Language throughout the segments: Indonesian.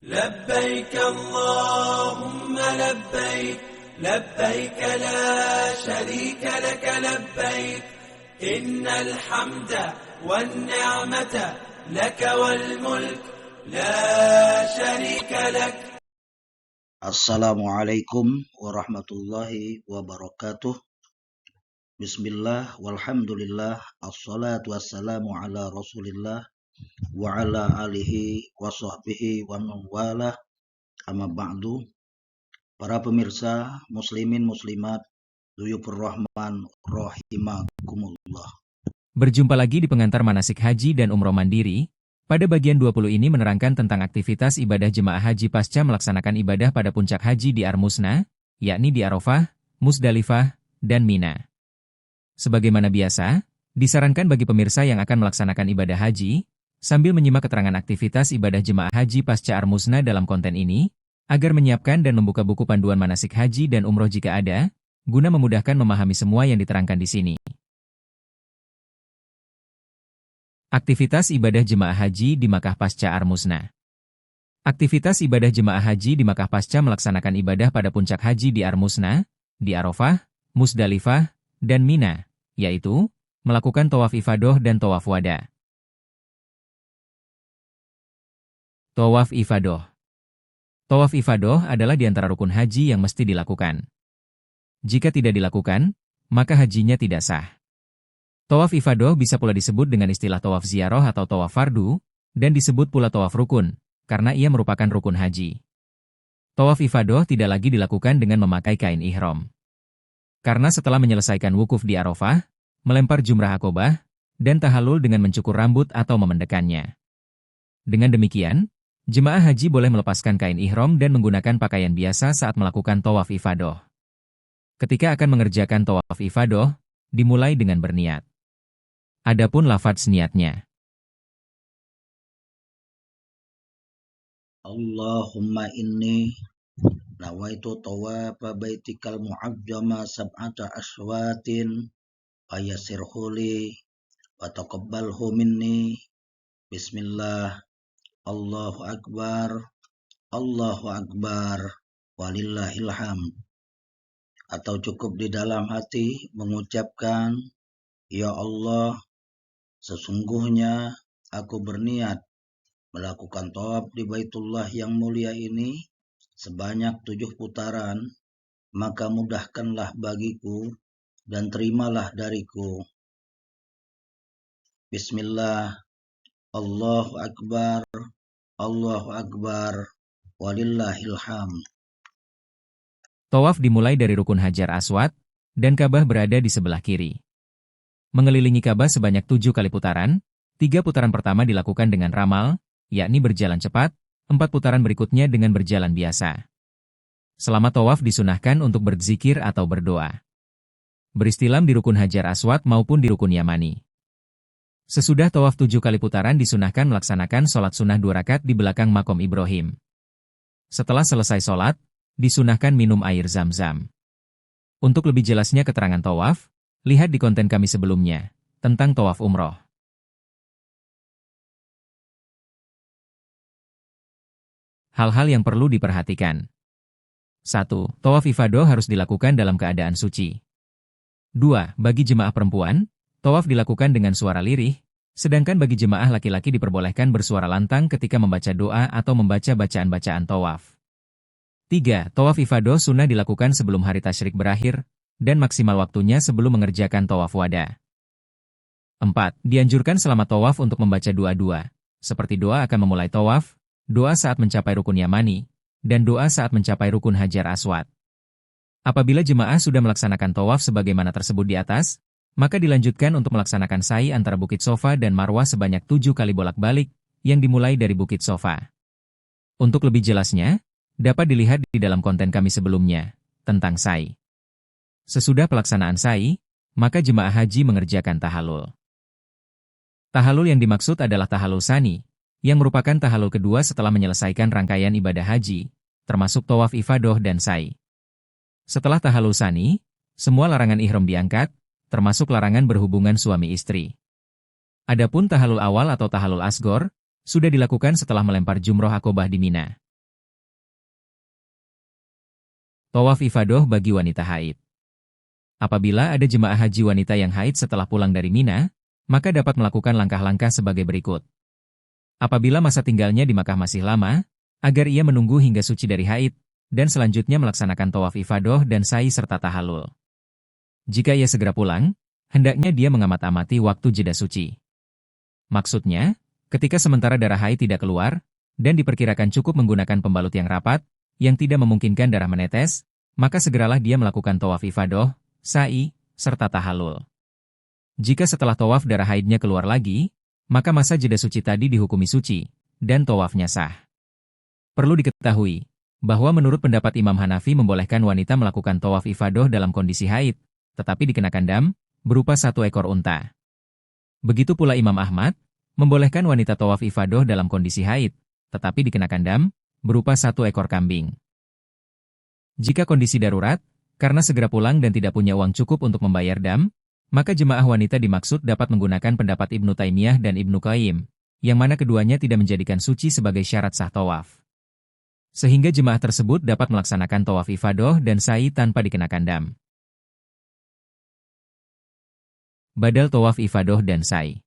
لبيك اللهم لبيك لبيك لا شريك لك لبيك إن الحمد والنعمة لك والملك لا شريك لك. Assalamualaikum warahmatullahi wabarakatuh. Bismillah walhamdulillah assalatu wassalamu ala rasulillah wa ala alihi wa sahbihi wa man walah, amma ba'du. Para pemirsa muslimin muslimat Duyufur Rahman rahimakumullah. Berjumpa lagi di pengantar manasik haji dan umroh mandiri. Pada bagian 20 ini menerangkan tentang aktivitas ibadah jemaah haji pasca melaksanakan ibadah pada puncak haji di Ar-Musna, yakni di Arafah, Musdalifah, dan Mina. Sebagaimana biasa, disarankan bagi pemirsa yang akan melaksanakan ibadah haji, sambil menyimak keterangan aktivitas ibadah jemaah haji pasca Ar-Musna dalam konten ini, agar menyiapkan dan membuka buku panduan manasik haji dan umroh jika ada, guna memudahkan memahami semua yang diterangkan di sini. Aktivitas ibadah jemaah haji di Makkah pasca Ar-Musna. Aktivitas ibadah jemaah haji di Makkah pasca melaksanakan ibadah pada puncak haji di Ar-Musna, di Arafah, Musdalifah, dan Mina, yaitu melakukan tawaf ifadah dan tawaf wada. Tawaf ifadah. Tawaf ifadah adalah di antara rukun haji yang mesti dilakukan. Jika tidak dilakukan, maka hajinya tidak sah. Tawaf ifadah bisa pula disebut dengan istilah tawaf ziarah atau tawaf fardu, dan disebut pula tawaf rukun, karena ia merupakan rukun haji. Tawaf ifadah tidak lagi dilakukan dengan memakai kain ihram. Karena setelah menyelesaikan wukuf di Arafah, melempar jumrah akobah, dan tahallul dengan mencukur rambut atau memendekannya. Dengan demikian, jemaah haji boleh melepaskan kain ihram dan menggunakan pakaian biasa saat melakukan tawaf ifadah. Ketika akan mengerjakan tawaf ifadah, dimulai dengan berniat. Adapun lafadz niatnya. Allahumma inni nawaitu tawafa baitikal mu'azzama sab'ata aswatin fayassirhuli wa taqabbalhu minni. Bismillah. Allahu akbar walillahil hamd. Atau cukup di dalam hati mengucapkan, ya Allah, sesungguhnya aku berniat melakukan tawaf di Baitullah yang mulia ini sebanyak 7 putaran, maka mudahkanlah bagiku dan terimalah dariku. Bismillah. Allahu akbar walillahil hamd. Tawaf dimulai dari rukun Hajar Aswad, dan Ka'bah berada di sebelah kiri. Mengelilingi Ka'bah sebanyak 7 kali putaran, 3 putaran pertama dilakukan dengan ramal, yakni berjalan cepat, 4 putaran berikutnya dengan berjalan biasa. Selama tawaf disunahkan untuk berzikir atau berdoa. Beristilam di rukun Hajar Aswad maupun di rukun Yamani. Sesudah tawaf 7 kali putaran disunahkan melaksanakan sholat sunnah 2 rakaat di belakang makom Ibrahim. Setelah selesai sholat, disunahkan minum air zam-zam. Untuk lebih jelasnya keterangan tawaf, lihat di konten kami sebelumnya, tentang tawaf umroh. Hal-hal yang perlu diperhatikan. 1. Tawaf ifadah harus dilakukan dalam keadaan suci. 2. Bagi jemaah perempuan, tawaf dilakukan dengan suara lirih, sedangkan bagi jemaah laki-laki diperbolehkan bersuara lantang ketika membaca doa atau membaca bacaan-bacaan tawaf. 3. Tawaf ifadah sunnah dilakukan sebelum hari tasyrik berakhir, dan maksimal waktunya sebelum mengerjakan tawaf wada. 4. Dianjurkan selama tawaf untuk membaca doa-doa, seperti doa akan memulai tawaf, doa saat mencapai rukun Yamani, dan doa saat mencapai rukun Hajar Aswad. Apabila jemaah sudah melaksanakan tawaf sebagaimana tersebut di atas, maka dilanjutkan untuk melaksanakan sa'i antara Bukit Sofa dan Marwah sebanyak 7 kali bolak-balik, yang dimulai dari Bukit Sofa. Untuk lebih jelasnya, dapat dilihat di dalam konten kami sebelumnya, tentang sa'i. Sesudah pelaksanaan sa'i, maka jemaah haji mengerjakan tahallul. Tahallul yang dimaksud adalah tahallul tsani, yang merupakan tahallul kedua setelah menyelesaikan rangkaian ibadah haji, termasuk tawaf ifadah dan sa'i. Setelah tahallul tsani, semua larangan ihram diangkat, termasuk larangan berhubungan suami istri. Adapun tahallul awal atau tahallul asgor, sudah dilakukan setelah melempar jumroh akobah di Mina. Tawaf ifadah bagi wanita haid. Apabila ada jemaah haji wanita yang haid setelah pulang dari Mina, maka dapat melakukan langkah-langkah sebagai berikut. Apabila masa tinggalnya di Makkah masih lama, agar ia menunggu hingga suci dari haid, dan selanjutnya melaksanakan tawaf ifadah dan sa'i serta tahallul. Jika ia segera pulang, hendaknya dia mengamat-amati waktu jeda suci. Maksudnya, ketika sementara darah haid tidak keluar, dan diperkirakan cukup menggunakan pembalut yang rapat, yang tidak memungkinkan darah menetes, maka segeralah dia melakukan tawaf ifadah, sa'i, serta tahallul. Jika setelah tawaf darah haidnya keluar lagi, maka masa jeda suci tadi dihukumi suci, dan tawafnya sah. Perlu diketahui, bahwa menurut pendapat Imam Hanafi membolehkan wanita melakukan tawaf ifadah dalam kondisi haid, tetapi dikenakan dam, berupa 1 ekor unta. Begitu pula Imam Ahmad, membolehkan wanita tawaf ifadah dalam kondisi haid, tetapi dikenakan dam, berupa 1 ekor kambing. Jika kondisi darurat, karena segera pulang dan tidak punya uang cukup untuk membayar dam, maka jemaah wanita dimaksud dapat menggunakan pendapat Ibnu Taimiyah dan Ibnu Qayyim, yang mana keduanya tidak menjadikan suci sebagai syarat sah tawaf. Sehingga jemaah tersebut dapat melaksanakan tawaf ifadah dan sa'i tanpa dikenakan dam. Badal tawaf ifadah dan sa'i.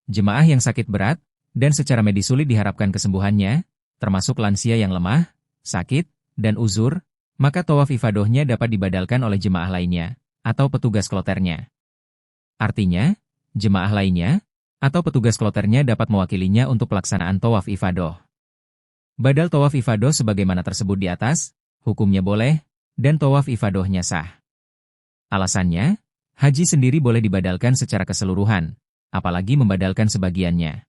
Jemaah yang sakit berat, dan secara medis sulit diharapkan kesembuhannya, termasuk lansia yang lemah, sakit, dan uzur, maka tawaf ifadahnya dapat dibadalkan oleh jemaah lainnya, atau petugas kloternya. Artinya, jemaah lainnya, atau petugas kloternya dapat mewakilinya untuk pelaksanaan tawaf ifadah. Badal tawaf ifadah sebagaimana tersebut di atas, hukumnya boleh, dan tawaf ifadahnya sah. Alasannya, haji sendiri boleh dibadalkan secara keseluruhan, apalagi membadalkan sebagiannya.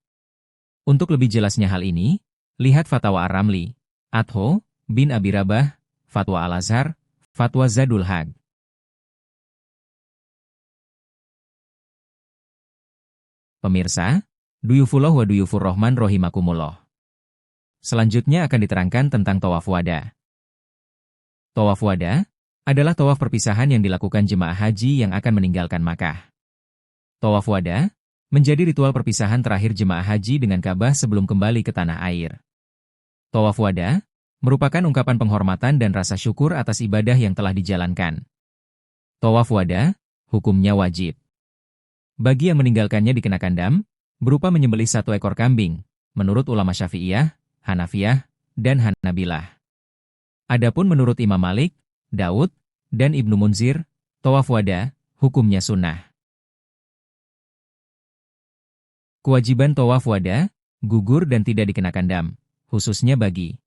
Untuk lebih jelasnya hal ini, lihat Fatwa Ar-Ramli, Adho, bin Abi Rabah, Fatwa Al-Azhar, Fatwa Zadul Haq. Pemirsa, Duyufullah wa Duyufur Rahman rahimakumullah. Selanjutnya akan diterangkan tentang tawaf wada. Tawaf wada adalah tawaf perpisahan yang dilakukan jemaah haji yang akan meninggalkan Makkah. Tawaf wada menjadi ritual perpisahan terakhir jemaah haji dengan Ka'bah sebelum kembali ke tanah air. Tawaf wada merupakan ungkapan penghormatan dan rasa syukur atas ibadah yang telah dijalankan. Tawaf wada, hukumnya wajib. Bagi yang meninggalkannya dikenakan dam, berupa menyembelih 1 ekor kambing, menurut ulama Syafi'iyah, Hanafiyah, dan Hanabilah. Adapun menurut Imam Malik, Daud, dan Ibnu Munzir, tawaf wada, hukumnya sunnah. Kewajiban tawaf wada, gugur dan tidak dikenakan dam, khususnya bagi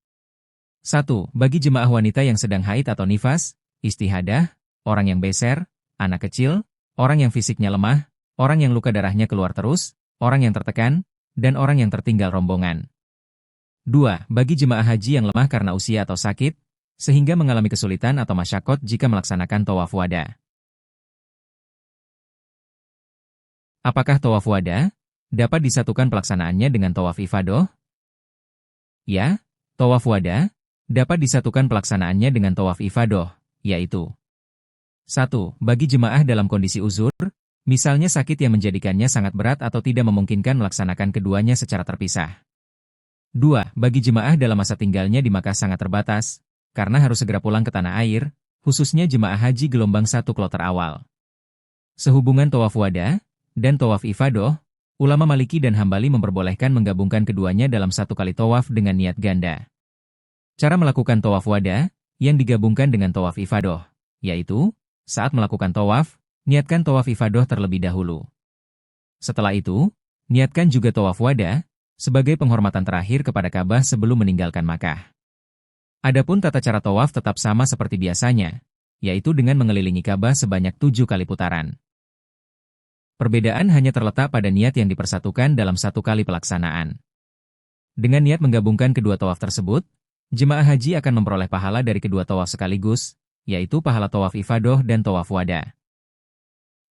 1. Bagi jemaah wanita yang sedang haid atau nifas, istihadah, orang yang beser, anak kecil, orang yang fisiknya lemah, orang yang luka darahnya keluar terus, orang yang tertekan, dan orang yang tertinggal rombongan. 2. Bagi jemaah haji yang lemah karena usia atau sakit, sehingga mengalami kesulitan atau masyakot jika melaksanakan tawaf wada. Apakah tawaf wada dapat disatukan pelaksanaannya dengan tawaf ifadah? Ya, tawaf wada dapat disatukan pelaksanaannya dengan tawaf ifadah, yaitu 1. Bagi jemaah dalam kondisi uzur, misalnya sakit yang menjadikannya sangat berat atau tidak memungkinkan melaksanakan keduanya secara terpisah. 2. Bagi jemaah dalam masa tinggalnya di Makkah sangat terbatas, karena harus segera pulang ke tanah air, khususnya jemaah haji gelombang 1 kloter awal. Sehubungan tawaf wada dan tawaf ifadah, ulama Maliki dan Hambali memperbolehkan menggabungkan keduanya dalam 1 kali tawaf dengan niat ganda. Cara melakukan tawaf wada yang digabungkan dengan tawaf ifadah, yaitu, saat melakukan tawaf, niatkan tawaf ifadah terlebih dahulu. Setelah itu, niatkan juga tawaf wada sebagai penghormatan terakhir kepada Ka'bah sebelum meninggalkan Makkah. Adapun tata cara tawaf tetap sama seperti biasanya, yaitu dengan mengelilingi Ka'bah sebanyak 7 kali putaran. Perbedaan hanya terletak pada niat yang dipersatukan dalam 1 kali pelaksanaan. Dengan niat menggabungkan kedua tawaf tersebut, jemaah haji akan memperoleh pahala dari kedua tawaf sekaligus, yaitu pahala tawaf ifadah dan tawaf wada.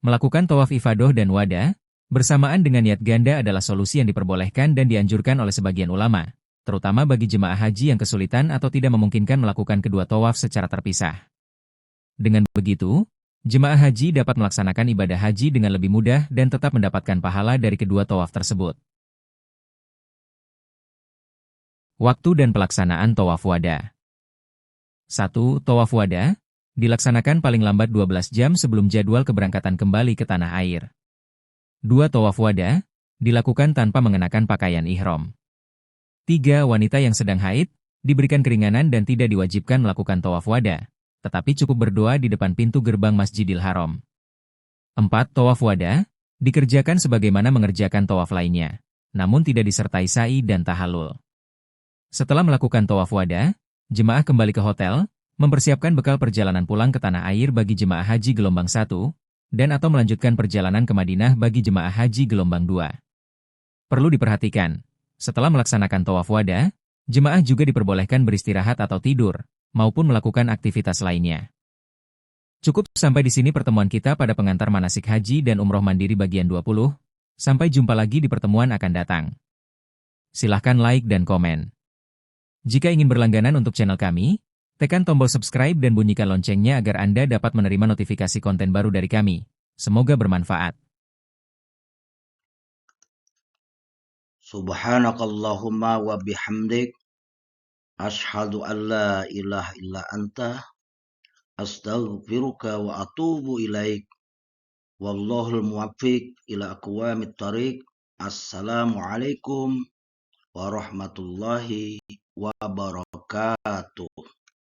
Melakukan tawaf ifadah dan wada bersamaan dengan niat ganda adalah solusi yang diperbolehkan dan dianjurkan oleh sebagian ulama, terutama bagi jemaah haji yang kesulitan atau tidak memungkinkan melakukan kedua tawaf secara terpisah. Dengan begitu, jemaah haji dapat melaksanakan ibadah haji dengan lebih mudah dan tetap mendapatkan pahala dari kedua tawaf tersebut. Waktu dan pelaksanaan tawaf wada. 1. Tawaf wada, dilaksanakan paling lambat 12 jam sebelum jadwal keberangkatan kembali ke tanah air. 2. Tawaf wada, dilakukan tanpa mengenakan pakaian ihram. 3. Wanita yang sedang haid, diberikan keringanan dan tidak diwajibkan melakukan tawaf wada, tetapi cukup berdoa di depan pintu gerbang Masjidil Haram. 4. Tawaf wada, dikerjakan sebagaimana mengerjakan tawaf lainnya, namun tidak disertai sa'i dan tahallul. Setelah melakukan tawaf wada, jemaah kembali ke hotel, mempersiapkan bekal perjalanan pulang ke tanah air bagi jemaah haji gelombang 1, dan atau melanjutkan perjalanan ke Madinah bagi jemaah haji gelombang 2. Perlu diperhatikan, setelah melaksanakan tawaf wada, jemaah juga diperbolehkan beristirahat atau tidur, maupun melakukan aktivitas lainnya. Cukup sampai di sini pertemuan kita pada pengantar manasik haji dan umroh mandiri bagian 20. Sampai jumpa lagi di pertemuan akan datang. Silahkan like dan komen. Jika ingin berlangganan untuk channel kami, tekan tombol subscribe dan bunyikan loncengnya agar Anda dapat menerima notifikasi konten baru dari kami. Semoga bermanfaat. Subhanakallahumma wa bihamdik. Ashhadu an la ilaha illa anta. Astaghfiruka wa atubu ilaik. Wallahul muwaffiq ila aqwamit thariq. Assalamualaikum warahmatullahi wabarakatuh.